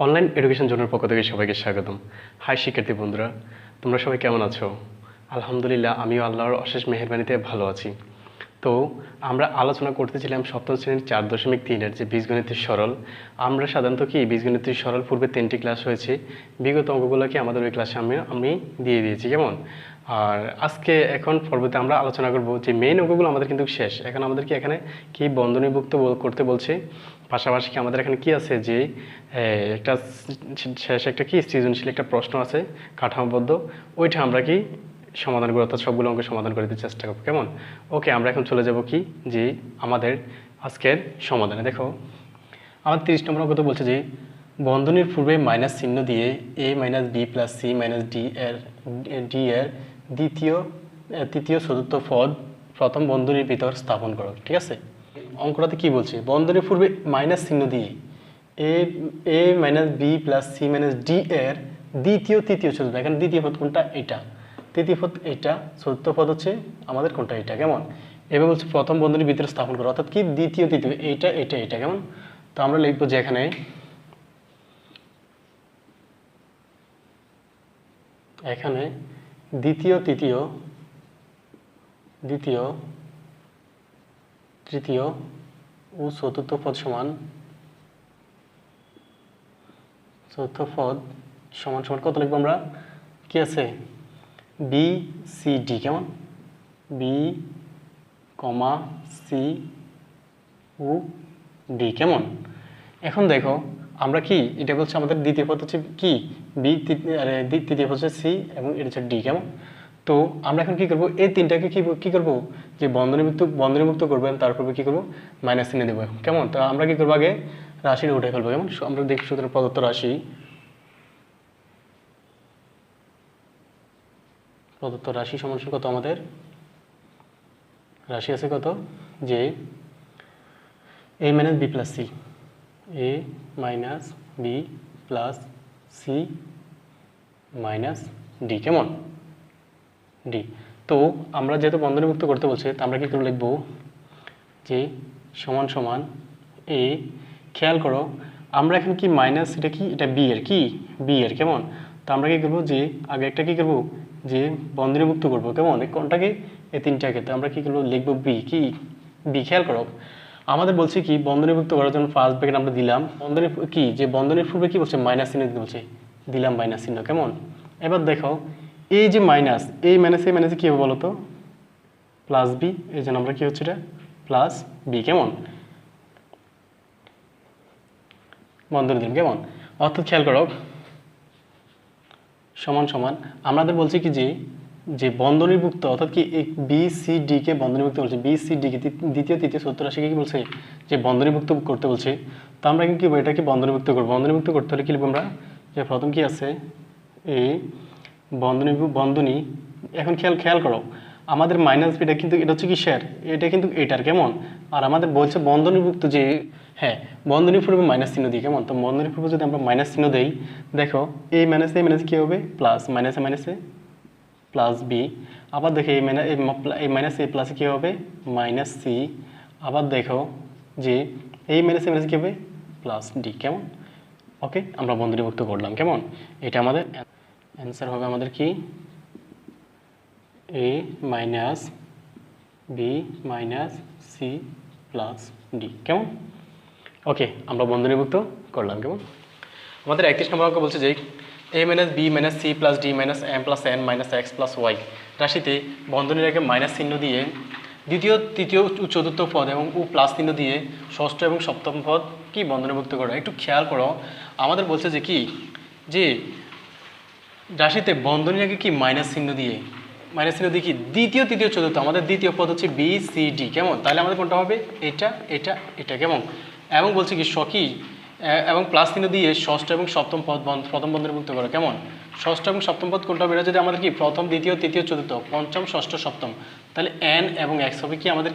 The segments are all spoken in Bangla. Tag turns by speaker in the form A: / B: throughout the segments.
A: অনলাইন এডুকেশন জোনের পক্ষ থেকে সবাইকে স্বাগতম। হাই শিক্ষার্থী বন্ধুরা, তোমরা সবাই কেমন আছো? আলহামদুলিল্লাহ, আমিও আল্লাহর অশেষ মেহেরবানিতে ভালো আছি। তো আমরা আলোচনা করতেছিলাম সপ্তম শ্রেণীর 4.3-এর যে বীজগণিতের সরল। আমরা সাধারণত কি বীজগণিতের সরল পূর্বে 3টি ক্লাস হয়েছে, বিগত অঙ্কগুলোকে আমাদের ওই ক্লাসে আমি দিয়ে দিয়েছি, কেমন? আর আজকে এখন পর্বতে আমরা আলোচনা করব যে মেইন অঙ্কগুলো আমাদের কিন্তু শেষ। এখন আমাদেরকে এখানে কি বন্ধনীভুক্ত করতে বলছে, পাশাপাশি কি আমাদের এখানে কি আছে যে একটা শেষ একটা কি সৃজনশীল একটা প্রশ্ন আছে কাঠামোবদ্ধ, ওইটা আমরা কি সমাধান করে, অর্থাৎ সবগুলো অঙ্ক সমাধান করে দিতে চেষ্টা করবো, কেমন? ওকে, আমরা এখন চলে যাব কি যে আমাদের আজকের সমাধানে। দেখো আমার 30 নম্বর অঙ্ক তো বলছে যে বন্ধনীর পূর্বে মাইনাস চিহ্ন দিয়ে a minus B plus C minus D এর তৃতীয় চতুর্থ পদ প্রথম বন্ধনীর ভিতর স্থাপন করো। ঠিক আছে, অঙ্কটাতে কি বলছে? বন্ধনীর পূর্বে মাইনাস চিহ্ন দিয়ে A minus B plus C minus D এর তৃতীয় চতুর্থ, এখানে দ্বিতীয় পদ কোনটা? এটা। তৃতীয় পদ এটা, চতুর্থ পদ হচ্ছে আমাদের কোনটা? এটা, কেমন? এবার বলছে প্রথম বন্ধনীর ভিতরে স্থাপন করো, অর্থাৎ কি তৃতীয় এটা, কেমন? তো আমরা লিখবো যে এখানে দ্বিতীয় তৃতীয় ও চতুর্থ পদ সমান কত লিখবো আমরা? কি আছে? বি সি ডি, কেমন? বি কমা সি ও ডি, কেমন? এখন দেখো আমরা কি এটা বলছে আমাদের দ্বিতীয় পদ হচ্ছে কি বি, তৃতীয় পদ হচ্ছে সি এবং এটা হচ্ছে ডি, কেমন? তো আমরা এখন কি করবো? এই তিনটাকে কি করবো? যে বন্ধনীমুক্ত করবো, তারপর কি করবো? মাইনাস চিহ্ন দেবো, কেমন? তো আমরা কি করবো? আগে রাশিটা উঠে ফেলবো, কেমন? আমরা দেখি সুতরাং প্রদত্ত রাশি সমান কত? আমাদের রাশি আছে কত? যে a minus B plus C, a minus B plus C minus D, কেমন? ডি। তো আমরা যেহেতু বন্ধনীমুক্ত করতে বলছে, তো আমরা কি করে লিখবো? যে সমান এ, খেয়াল করো আমরা এখন কি মাইনাস, এটা কি? এটা বি এর, কেমন? তো আমরা কি করবো? যে আগে একটা কি করবো? যে বন্ধনীমুক্ত করবো, কেমন? কোনটাকে? এই তিনটাকে। তো আমরা কি করবো? লিখবো বি। খেয়াল করো আমাদের বলছে কি বন্ধনীভুক্ত করার জন্য ফার্স্ট ব্র্যাকেট আমরা দিলাম, বন্ধনীর পূর্বে কি বলছে? মাইনাস চিহ্ন দিতে বলছে, দিলাম মাইনাস চিহ্ন, কেমন? এবার দেখো এই যে মাইনাস, এই মাইনাসে কি হবে বলো তো? প্লাস বি, এই জন্য আমরা কি হচ্ছে এটা প্লাস বি, কেমন? বন্ধনী দিলাম, কেমন? অর্থাৎ খেয়াল করো সমান আমাদের বলছে কি যে বন্ধনীভুক্ত, অর্থাৎ কি বি সি ডি কে বন্ধনীভুক্ত বলছে, বি সি ডি কে দ্বিতীয় তৃতীয় চতুর্থ রাশিকে কি বলছে? যে বন্ধনীভুক্ত করতে বলছে। তো আমরা কি এটাকে বন্ধনীভুক্ত করবো? বন্ধনীভুক্ত করতে হলে কি লিখবো আমরা? যে প্রথম কি আছে? এই বন্ধনী। এখন খেয়াল করো আমাদের মাইনাস বিটা কিন্তু এটা হচ্ছে কি শেয়ার, এটা কিন্তু এটার, কেমন? আর আমাদের বলছে বন্ধনীভুক্ত যে হ্যাঁ বন্ধনী পূর্বে মাইনাস চিহ্ন দিই, কেমন? তো বন্ধনী পূর্বে যদি আমরা মাইনাস চিহ্ন দেই, দেখো এই মাইনাস কি হবে? প্লাস, মাইনাসে প্লাস বি। আবার দেখো এই মাইনাস এ প্লাসে কী হবে? Minus C. আবার দেখো যে এই মাইনাসে কী হবে? প্লাস ডি, কেমন? ওকে, আমরা বন্ধনীভুক্ত করলাম, কেমন? এটা আমাদের অ্যান্সার হবে আমাদের কি? A minus B minus C plus D, কেমন? ওকে, আমরা বন্ধনীভুক্ত করলাম, কেমন? আমাদের 31 নম্বর অঙ্ক বলছে যে a minus B minus C plus D minus M plus N minus X plus Y রাশিতে বন্ধনীর আগে মাইনাস চিহ্ন দিয়ে দ্বিতীয় তৃতীয় চতুর্থ পদ এবং ও প্লাস চিহ্ন দিয়ে ষষ্ঠ এবং সপ্তম পদ কি বন্ধনীভুক্ত করো। একটু খেয়াল করো আমাদের বলছে যে কি যে রাশিতে বন্ধনীর আগে কি মাইনাস চিহ্ন দিয়ে কি দ্বিতীয় তৃতীয় চতুর্থ, আমাদের দ্বিতীয় পদ হচ্ছে বি সি ডি, কেমন? তাহলে আমাদের কোনটা হবে? এটা, কেমন? এবং বলছে কি এবং প্লাস চিহ্ন দিয়ে ষষ্ঠ এবং সপ্তম পদ প্রথম বন্ধনীভুক্ত করো, কেমন? ষষ্ঠ এবং সপ্তম পদ কোনটা হবে? এটা যদি আমাদের কি প্রথম দ্বিতীয় তৃতীয় চতুর্থ পঞ্চম ষষ্ঠ সপ্তম, তাহলে এন এবং এক্স হবে কি আমাদের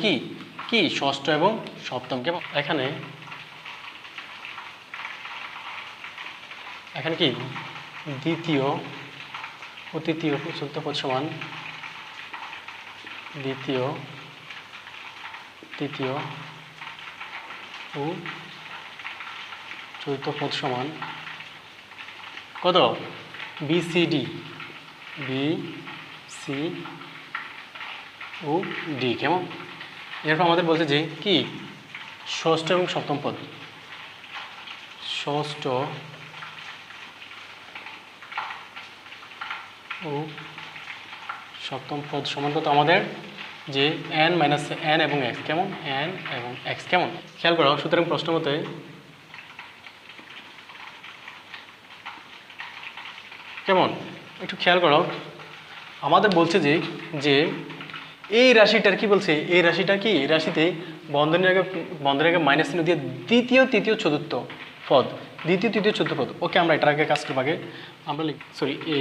A: কি ষষ্ঠ এবং সপ্তম, কেমন? এখানে কি দ্বিতীয় ও তৃতীয় চতুর্থ পদ সমান দ্বিতীয় তৃতীয় ও চতুর্থ পদ সমান কত BCD বি সি ও ডি কেমন। এরপর আমাদের বলছে যে কি ষষ্ঠ এবং সপ্তম পদ, ষষ্ঠ ও সপ্তম পদ সমান কত আমাদের যে n মাইনাস n এবং x কেমন, n এবং x কেমন। খেয়াল করো সুতরাং প্রশ্ন মতে কেমন একটু খেয়াল করো আমাদের বলছে যে যে এই রাশিটার কি বলছে, এই রাশিটা কি রাশিতে বন্ধনের আগে মাইনাস চিহ্ন দিয়ে দ্বিতীয় তৃতীয় চতুর্থ পদ, দ্বিতীয় তৃতীয় চতুর্থ পদ। ওকে আমরা এটার আগে কাজ করবো, আগে আমরা সরি এ,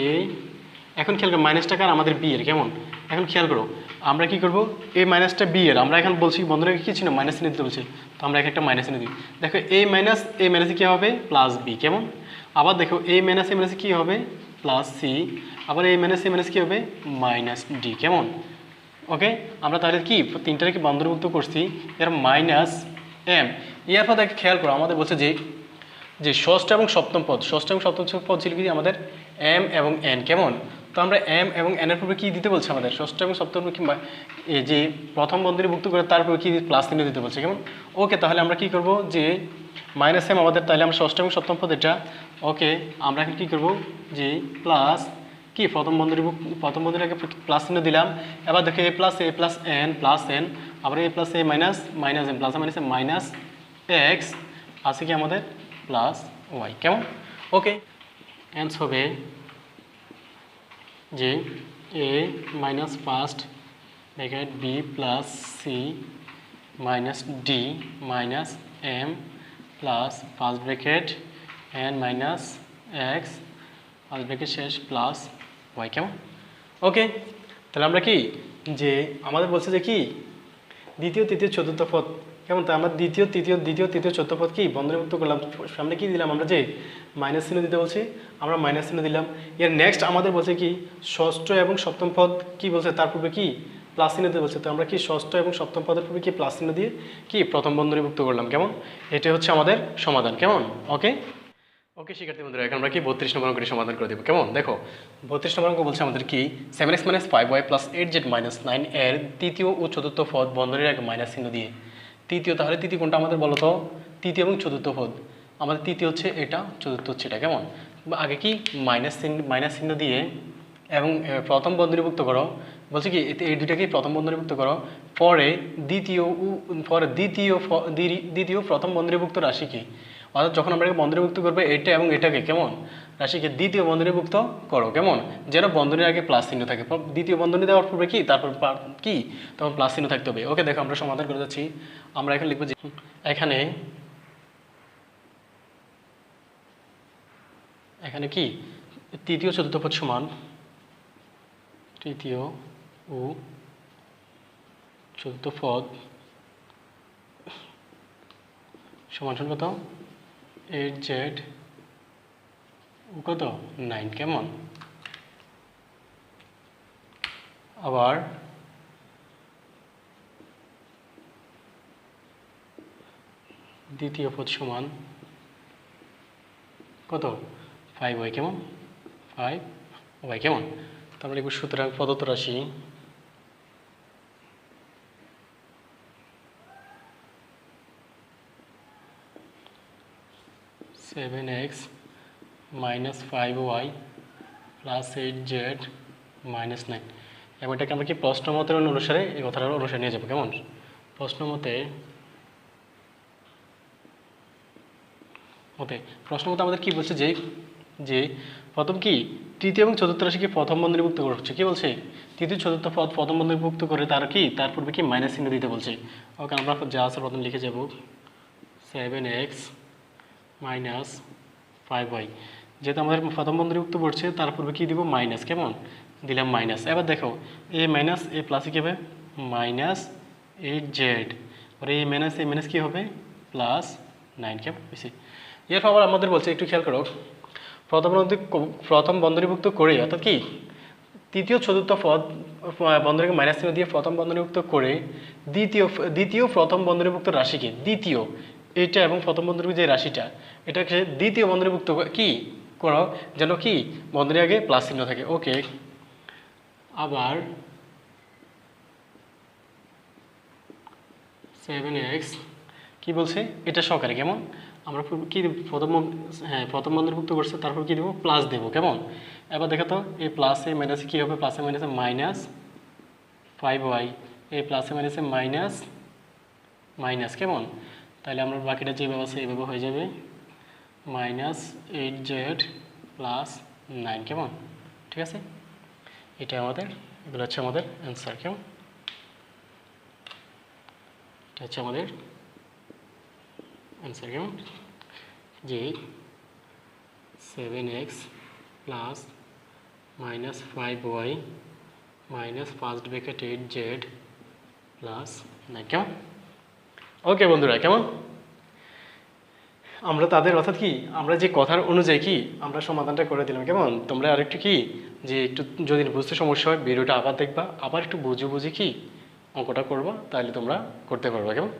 A: এখন খেয়াল করো মাইনাস টাকা আর আমাদের বি এর কেমন। এখন খেয়াল করো আমরা কি করব, এই মাইনাসটা বি এর আমরা এখন বলছি বন্ধনের আগে কি ছিল মাইনাস চিহ্ন দিতে বলছি, তো আমরা একটা মাইনাস চিহ্ন দিই। দেখো এই মাইনাসে কী হবে প্লাস বি কেমন। আবার দেখো এই মাইনাসে কী হবে প্লাস সি, আবার এই মাইনাস কী হবে মাইনাস ডি কেমন। ওকে আমরা তাহলে কি তিনটারে কি বন্ধনভুক্ত করছি, এর মাইনাস এম। এরপর দেখে খেয়াল করো আমাদের বলছে যে ষষ্ঠ এবং সপ্তম পদ, ষষ্ঠ এবং সপ্তম পদ ছিল কি আমাদের এম এবং এন কেমন। তো আমরা এম এবং এন এর পূর্বে কী দিতে বলছে আমাদের, ষষ্ঠ এবং সপ্তম কিংবা এই যে প্রথম বন্ধনীভুক্ত করে তারপরে কি প্লাস চিহ্ন দিতে বলছে কেমন। ওকে তাহলে আমরা কি করব যে মাইনাস এম আমাদের, তাহলে আমরা ষষ্ঠ এবং সপ্তম পদ এটা। ওকে আমরা এখন কী করব যে প্লাস কি প্রথম বন্ধনীর আগে প্লাস চিহ্ন দিলাম। এবার দেখো এ প্লাস এন, আবার A plus A minus M plus minus minus X আছে কি আমাদের প্লাস ওয়াই কেমন। ওকে অ্যান্সার হবে যে A minus first bracket B plus C minus D minus M plus first bracket N minus X first bracket শেষ প্লাস ওয়াই কেমন। ওকে তাহলে আমরা কি যে আমাদের বলছে যে কি দ্বিতীয় তৃতীয় চতুর্থ পদ কেমন, তাই আমরা দ্বিতীয় তৃতীয় চতুর্থ পদ কি বন্ধনীভুক্ত করলাম। সামনে কি দিলাম আমরা যে মাইনাস চিহ্ন দিতে বলছি, আমরা মাইনাস চিহ্ন দিলাম। এর নেক্সট আমাদের বলছে কি ষষ্ঠ এবং সপ্তম পদ কি বলছে তার পূর্বে কি প্লাস চিহ্ন দিতে বলছে। তো আমরা কি ষষ্ঠ এবং সপ্তম পদের পূর্বে কি প্লাস চিহ্ন দিয়ে কি প্রথম বন্ধনীভুক্ত করলাম কেমন। এটা হচ্ছে আমাদের সমাধান কেমন। ওকে ওকে শিক্ষার্থী বন্ধুরা এখন আমরা কি 32 নম্বর অঙ্কটি সমাধান করে দেবো কেমন। দেখো 32 নম্বর অঙ্ক বলছে আমাদের কি 7x - 5y + 8z - 9 এর তৃতীয় ও চতুর্থ পদ বন্ধনীর আগে মাইনাস চিহ্ন দিয়ে তৃতীয়, তাহলে তৃতীয় কোনটা আমাদের বলো তো, তৃতীয় এবং চতুর্থ পদ আমাদের তৃতীয় হচ্ছে এটা, চতুর্থ হচ্ছে এটা কেমন। আগে কি মাইনাস চিহ্ন দিয়ে এবং প্রথম বন্ধনীভুক্ত করো বলছে কি এই দুইটাকেই প্রথম বন্ধনীভুক্ত করো, পরে দ্বিতীয় প্রথম বন্ধনীভুক্ত রাশি কি, অর্থাৎ যখন আমরা বন্ধনীভুক্ত করবো এটা এবং এটাকে কেমন রাশিকে দ্বিতীয় বন্ধনীভুক্ত করো কেমন, যেন বন্ধনীর আগে প্লাস চিহ্ন থাকে। দ্বিতীয় বন্ধনী দেওয়ার পূর্বে কি তারপর কি তখন প্লাস চিহ্ন থাকতে হবে। ওকে দেখো আমরা সমাধান করে যাচ্ছি। আমরা এখন লিখবো যে এখানে কি তৃতীয় চতুর্থ পদ সমান তৃতীয় ও চতুর্থ পদ সমান কত 8z কত 9 কেমন। আবার দ্বিতীয় পদ সমান কত 5y কেমন, 5y কেমন। তারপরে লিখব সুতরাং প্রদত্ত রাশি (7x - 5y + 8z - 9) এবং এটাকে আমরা কি প্রশ্ন মতের অনুসারে এই কথাটার অনুসারে নিয়ে যাবো কেমন। প্রশ্ন মতে আমাদের কি বলছে যে প্রথম কি তৃতীয় এবং চতুর্থ রাশিকে প্রথম বন্ধনীভুক্ত করছে, কি বলছে তৃতীয় চতুর্থ পদ প্রথম বন্ধনীভুক্ত করে তার পূর্বে কি মাইনাস চিহ্ন দিতে বলছে। ওকে আমরা যা আছে প্রথম লিখে যাব 7x - 5y, যেহেতু আমাদের প্রথম বন্ধনীভুক্ত পড়ছে তার পূর্বে কি দিব মাইনাস কেমন দিলাম মাইনাস। এবার দেখো এ মাইনাস এ প্লাসে কি হবে মাইনাস 8z, আর এই মাইনাস কি হবে প্লাস 9 কেমন বেশি। এরপর আবার আমাদের বলছে একটু খেয়াল করো প্রথম বন্ধনীভুক্ত করে অর্থাৎ কি তৃতীয় চতুর্থ পদ বন্ধনীকে মাইনাস চিহ্ন দিয়ে প্রথম বন্ধনীভুক্ত করে দ্বিতীয় প্রথম বন্ধনীভুক্ত রাশিকে দ্বিতীয় এটা এবং প্রথম বন্ধনীভুক্ত যে রাশিটা এটাকে দ্বিতীয় বন্ধনীভুক্ত কি
B: করো যেন কি বন্ধনীর আগে প্লাস চিহ্ন থাকে। ওকে, আবার 7x কি বলছে এটা সহকারে কেমন আমরা কি দেব প্রথম বন্ধনীভুক্ত করছে, তারপর কি দেবো প্লাস দেবো কেমন। এবার দেখো তো এই প্লাসে মাইনাসে কী হবে, প্লাসে মাইনাসে মাইনাস 5y, এই প্লাসে মাইনাসে মাইনাস মাইনাস কেমন। তাহলে আমরা বাকিটা যেভাবে আছে এইভাবে হয়ে যাবে -8z প্লাস 9 কেমন। ঠিক আছে, এটা আমাদের এগুলো হচ্ছে আমাদের অ্যান্সার কেমন। এটা হচ্ছে আমাদের অ্যান্সার কেমন, যে 7x plus -5y minus first bracket 8z plus 9 কেমন। ওকে বন্ধুরা, কেমন আমরা তাদের অর্থাৎ কি আমরা যে কথার অনুযায়ী কি আমরা সমাধানটা করে দিলাম কেমন। তোমরা আরেকটু কি যে একটু যদি বুঝতে সমস্যা হয় ভিডিওটা আবার দেখবা, আবার একটু বুঝে বুঝে কি অঙ্কটা করবা, তাহলে তোমরা করতে পারবা কেমন।